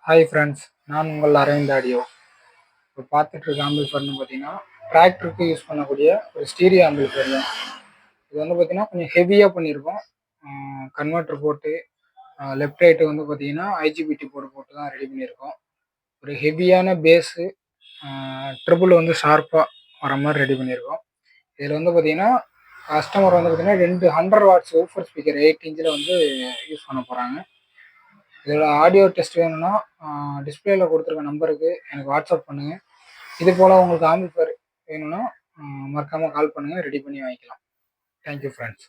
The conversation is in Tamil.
ஹாய் ஃப்ரெண்ட்ஸ், நான் உங்கள் அரவிந்த் ஆடியோ. இப்போ பார்த்துட்டு இருக்க ஆம்பிள்ஃபேர்னு பார்த்தீங்கன்னா, டிராக்டருக்கு யூஸ் பண்ணக்கூடிய ஒரு ஸ்டீரியோ ஆம்பிள்ஃபேர் தான். இது வந்து பார்த்தீங்கன்னா கொஞ்சம் ஹெவியாக பண்ணியிருக்கோம். கன்வெர்ட்டர் போட்டு லெஃப்ட் ரைட்டு வந்து பார்த்தீங்கன்னா ஐஜிபிடி போர்டு போட்டு தான் ரெடி பண்ணியிருக்கோம். ஒரு ஹெவியான பேஸு ட்ரிபிள் வந்து ஷார்ப்பாக வர மாதிரி ரெடி பண்ணியிருக்கோம். இதில் வந்து பார்த்தீங்கன்னா கஸ்டமர் வந்து பார்த்தீங்கன்னா 200 வாட்ஸ் ஊஃபர் ஸ்பீக்கர் 8 இன்ச்சில் வந்து யூஸ் பண்ண போகிறாங்க. இதோட ஆடியோ டெஸ்ட் வேணும்னா டிஸ்பிளேல கொடுத்துருக்க நம்பருக்கு எனக்கு வாட்ஸ்அப் பண்ணுங்கள். இது போல் உங்களுக்கு ஆம்பிள்ஃபேர் வேணும்னா மறக்காமல் கால் பண்ணுங்கள், ரெடி பண்ணி வாங்கிக்கலாம். Thank you friends.